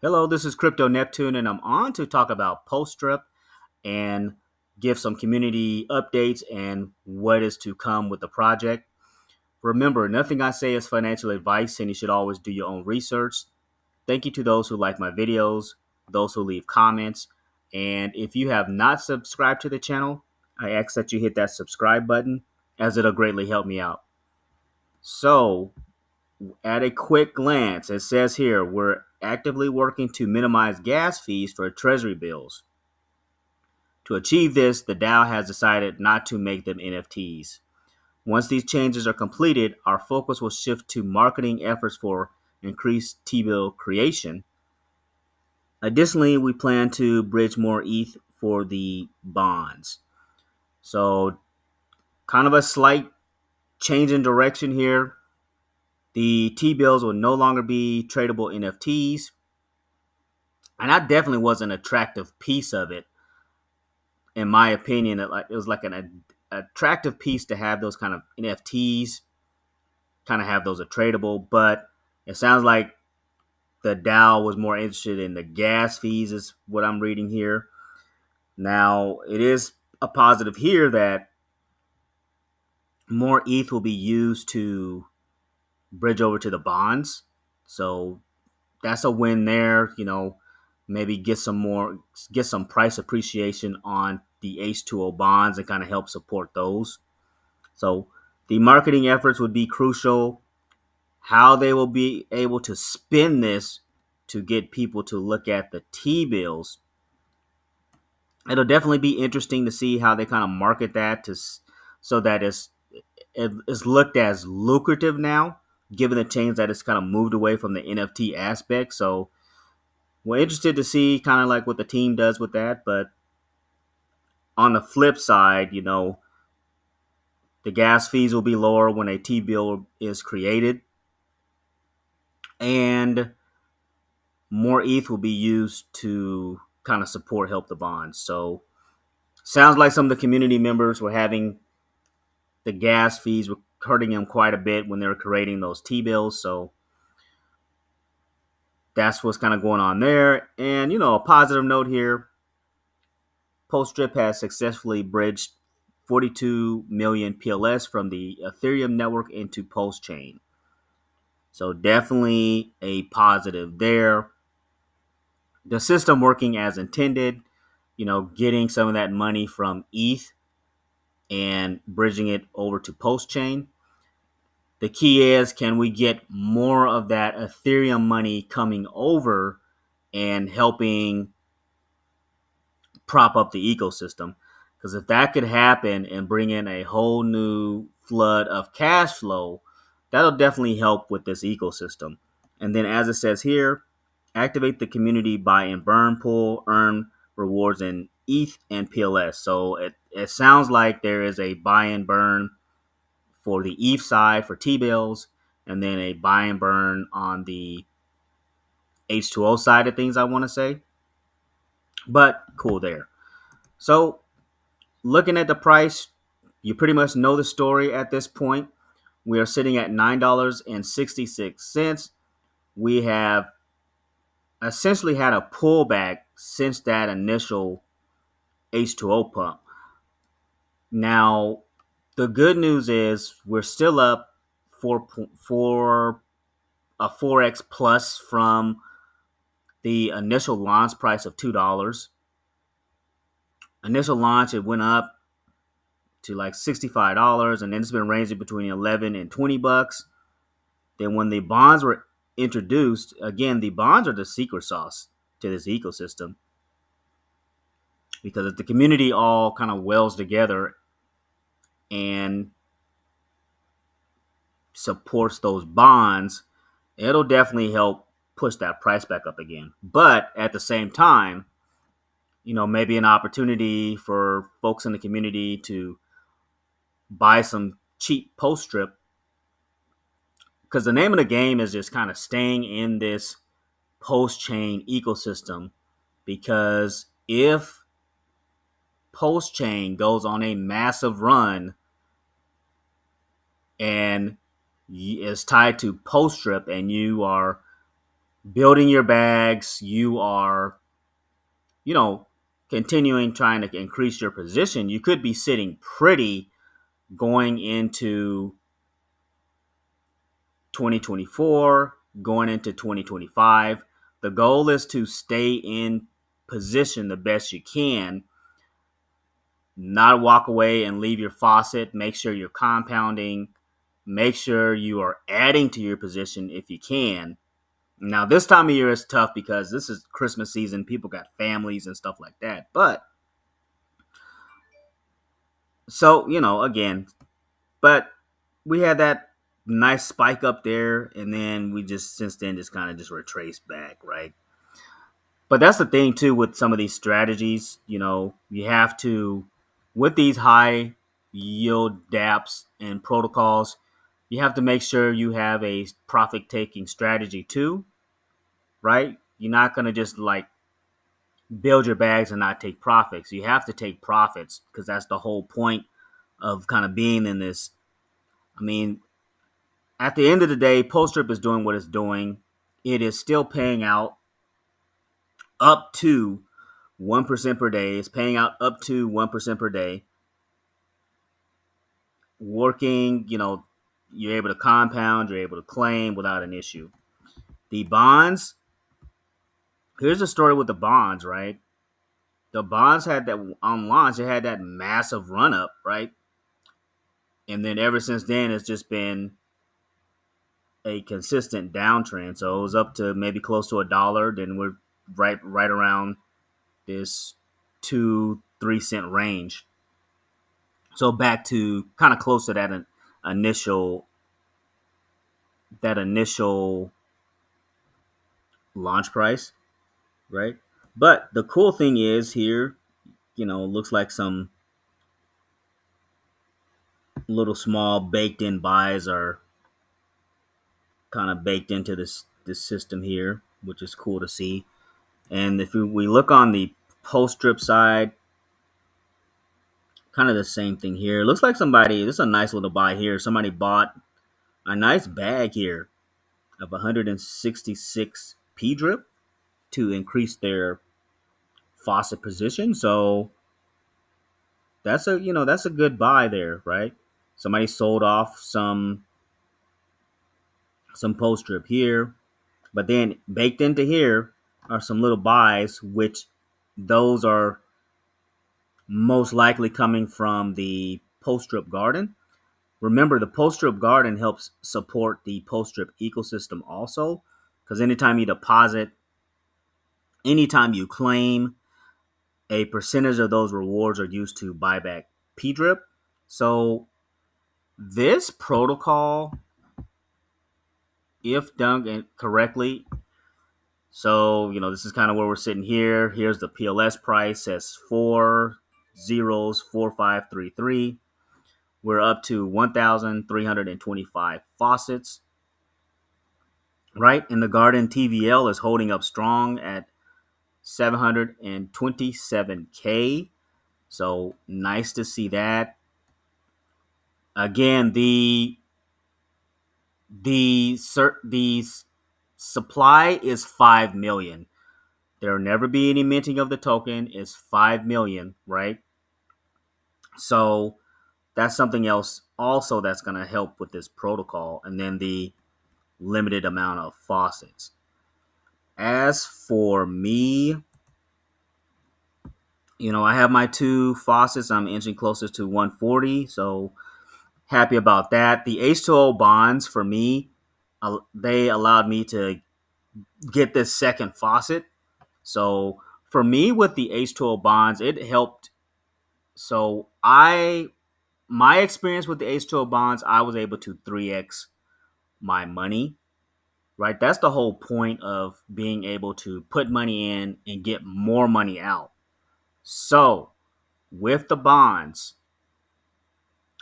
Hello, this is Crypto Neptune, and I'm on to talk about PostStrip and give some community updates and what is to come with the project. Remember, nothing I say is financial advice, and you should always do your own research. Thank you to those who like my videos, those who leave comments, and if you have not subscribed to the channel, I ask that you hit that subscribe button, as it'll greatly help me out. So, at a quick glance, it says here we're actively working to minimize gas fees for treasury bills. To achieve this, the DAO has decided not to make them NFTs. Once these changes are completed, our focus will shift to marketing efforts for increased T-bill creation. Additionally, we plan to bridge more ETH for the bonds. So, kind of a slight change in direction here. The T-bills will no longer be tradable NFTs. And that definitely was an attractive piece of it, in my opinion. It was like an attractive piece to have those kind of NFTs, kind of have those are tradable. But it sounds like the DAO was more interested in the gas fees, is what I'm reading here. Now, it is a positive here that more ETH will be used to bridge over to the bonds. So that's a win there. Maybe get some price appreciation on the H2O bonds and kind of help support those. So the marketing efforts would be crucial. How they will be able to spin this to get people to look at the T bills. It'll definitely be interesting to see how they kind of market that so that it's looked as lucrative now, given the change that it's kind of moved away from the NFT aspect. So we're interested to see kind of like what the team does with that. But on the flip side, the gas fees will be lower when a T bill is created, and more ETH will be used to kind of help the bonds. So sounds like some of the community members were having the gas fees were hurting them quite a bit when they were creating those T bills. So that's what's kind of going on there. And a positive note here: PostStrip has successfully bridged 42 million PLS from the Ethereum network into Pulsechain. So definitely a positive there. The system working as intended, getting some of that money from ETH and bridging it over to Pulsechain. The key is, can we get more of that Ethereum money coming over and helping prop up the ecosystem? Because if that could happen and bring in a whole new flood of cash flow, that'll definitely help with this ecosystem. And then, as it says here, activate the community buy and burn pool, earn rewards in ETH and PLS. So it sounds like there is a buy and burn for the ETH side for T bills, and then a buy and burn on the H2O side of things, I want to say. But cool there. So looking at the price, you pretty much know the story at this point. We are sitting at $9.66. We have essentially had a pullback since that initial H2O pump. Now, the good news is we're still up 4x plus from the initial launch price of $2. Initial launch, it went up to like $65, and then it's been ranging between 11 and 20 bucks. Then when the bonds were introduced, again, the bonds are the secret sauce to this ecosystem, because if the community all kind of wells together and supports those bonds, it'll definitely help push that price back up again. But at the same time, maybe an opportunity for folks in the community to buy some cheap PostStrip, because the name of the game is just kind of staying in this post-chain ecosystem. Because if post-chain goes on a massive run and is tied to PostStrip, and you are building your bags, you are, you know, continuing trying to increase your position, you could be sitting pretty going into 2024, going into 2025. The goal is to stay in position the best you can, not walk away and leave your faucet. Make sure you're compounding. Make sure you are adding to your position if you can. Now, this time of year is tough because this is Christmas season. People got families and stuff like that. But, so, again, but we had that nice spike up there. And then we just, since then, just kind of just retraced back, right? But that's the thing too with some of these strategies. You have to, with these high yield dApps and protocols, you have to make sure you have a profit taking strategy too, right? You're not going to just like build your bags and not take profits. You have to take profits because that's the whole point of kind of being in this. I mean, at the end of the day, PostRip is doing what it's doing. It is still paying out up to 1% per day. It's paying out up to 1% per day. Working, you're able to compound, you're able to claim without an issue. The bonds, here's the story with the bonds, right? The bonds had that on launch, it had that massive run up, right? And then ever since then, it's just been a consistent downtrend. So it was up to maybe close to $1. Then we're right around this 2-3 cent range. So back to kind of close to initial that initial launch price, right? But the cool thing is here, looks like some little small baked in buys are kind of baked into this system here, which is cool to see. And if we look on the post drip side, kind of the same thing here. It looks like this is a nice little buy here. Somebody bought a nice bag here of 166 PDRIP to increase their faucet position. So that's a good buy there, right? Somebody sold off some post drip here, but then baked into here are some little buys, which those are most likely coming from the post drip garden. Remember, the post drip garden helps support the post drip ecosystem also, because anytime you claim, a percentage of those rewards are used to buy back PDRIP. So this protocol, if done correctly, so this is kind of where we're sitting here. Here's the PLS price, says 4 zeros 4533. We're up to 1,325 faucets, right? And the Garden TVL is holding up strong at 727K. So nice to see that. Again, the supply is 5 million. There will never be any minting of the token. It's 5 million, right? So that's something else also that's going to help with this protocol. And then the limited amount of faucets. As for me, I have my 2 faucets. I'm inching closer to 140. So happy about that. The H2O bonds for me, they allowed me to get this second faucet. So for me with the H2O bonds, it helped. So my experience with the H2O bonds, I was able to 3x my money, right? That's the whole point of being able to put money in and get more money out. So with the bonds,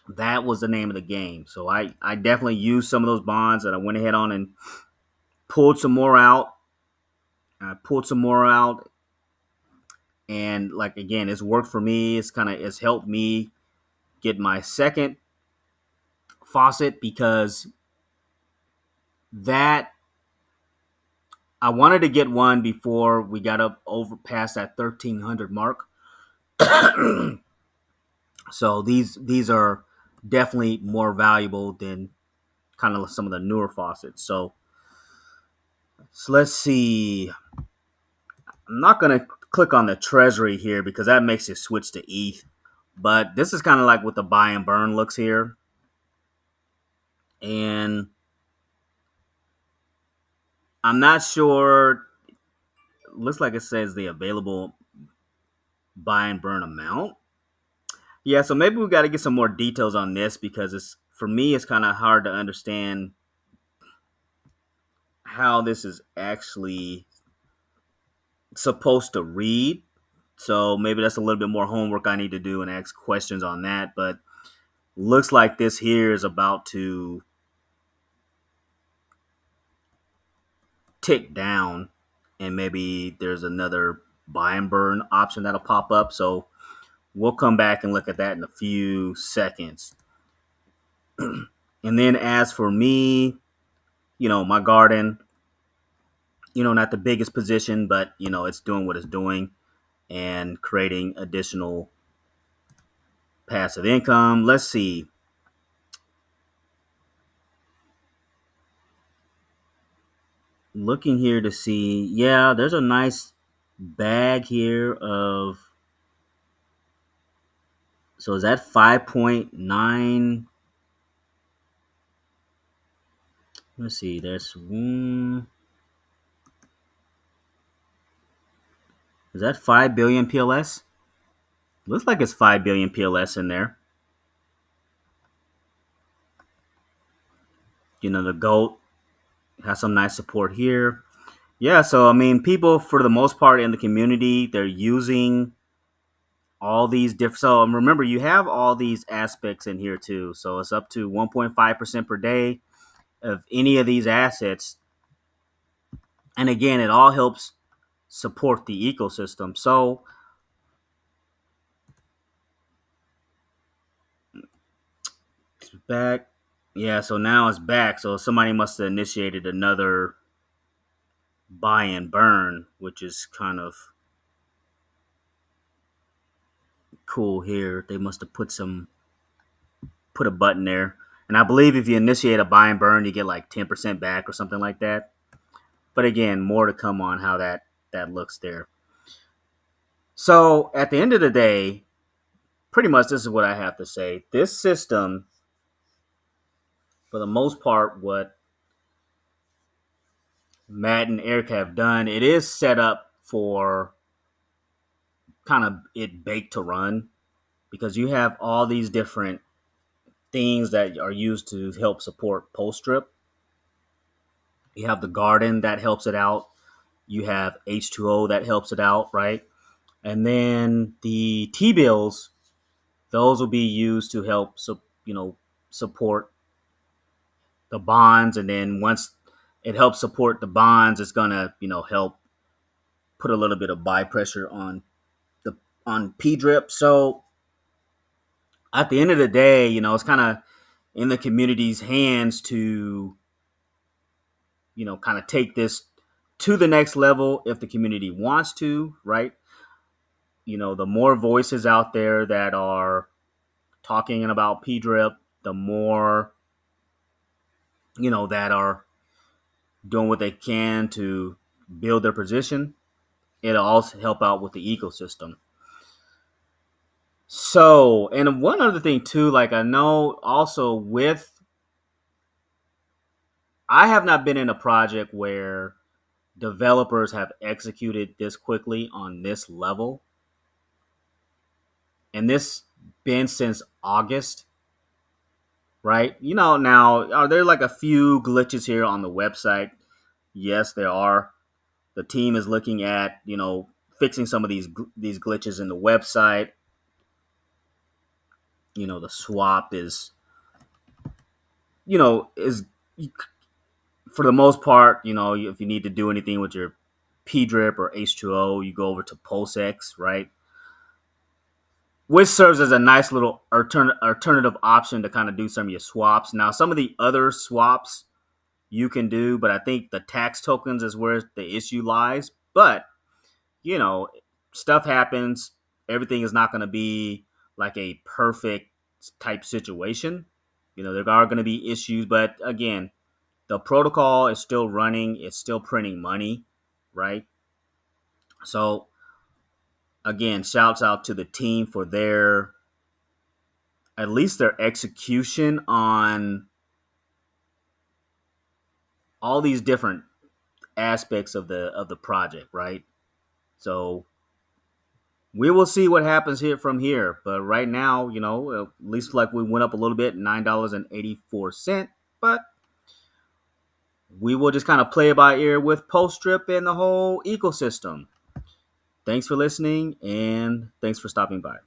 that was the name of the game. So I definitely used some of those bonds and I went ahead on and pulled some more out. I pulled some more out, and like again, it's worked for me. It's helped me get my second faucet because that I wanted to get one before we got up over past that 1300 mark. So these are definitely more valuable than kind of some of the newer faucets. So let's see. I'm not gonna click on the treasury here because that makes it switch to ETH. But this is kind of like what the buy and burn looks here. And I'm not sure. Looks like it says the available buy and burn amount. Yeah, so maybe we got to get some more details on this because it's for me it's kind of hard to understand how this is actually supposed to read. So maybe that's a little bit more homework I need to do and ask questions on that. But looks like this here is about to tick down, and maybe there's another buy and burn option that'll pop up. So we'll come back and look at that in a few seconds. And then as for me, my garden, not the biggest position, but it's doing what it's doing and creating additional passive income. Let's see. Looking here to see, yeah, there's a nice bag here of, so is that 5.9? Let's see, is that 5 billion PLS? Looks like it's 5 billion PLS in there. The goat has some nice support here. Yeah, so I mean, people for the most part in the community, they're using all these different. So remember, you have all these aspects in here too. So it's up to 1.5% per day of any of these assets. And again, it all helps support the ecosystem. So it's back. Yeah, so now it's back. So somebody must have initiated another buy and burn, which is kind of cool here. They must have put a button there. And I believe if you initiate a buy and burn, you get like 10% back or something like that. But again, more to come on how that looks there. So at the end of the day, pretty much this is what I have to say. This system, for the most part, what Matt and Eric have done, it is set up for kind of it baked to run because you have all these different things that are used to help support Pulsechain. You have the garden that helps it out. You have H2O that helps it out, right? And then the T-bills, those will be used to help, support the bonds. And then once it helps support the bonds, it's gonna, help put a little bit of buy pressure on PDRIP. So at the end of the day, it's kind of in the community's hands to, kind of take this to the next level if the community wants to, right? The more voices out there that are talking about PDRIP, the more, that are doing what they can to build their position. It'll also help out with the ecosystem. So, and one other thing too, like I know also I have not been in a project where developers have executed this quickly on this level. And this been since August, right? Now, are there like a few glitches here on the website? Yes, there are. The team is looking at, fixing some of these glitches in the website. The swap is for the most part, if you need to do anything with your PDRIP or H2O, you go over to PulseX, right? Which serves as a nice little alternative option to kind of do some of your swaps. Now, some of the other swaps, you can do, but I think the tax tokens is where the issue lies. But, you know, stuff happens. Everything is not going to be like a perfect type situation. You know, there are going to be issues, but again, the protocol is still running, it's still printing money, right? So, again, shouts out to the team for their at least their execution on all these different aspects of the project, right? So we will see what happens here from here. But right now, you know, at least like we went up a little bit, $9.84. But we will just kind of play it by ear with Post-Strip and the whole ecosystem. Thanks for listening, and thanks for stopping by.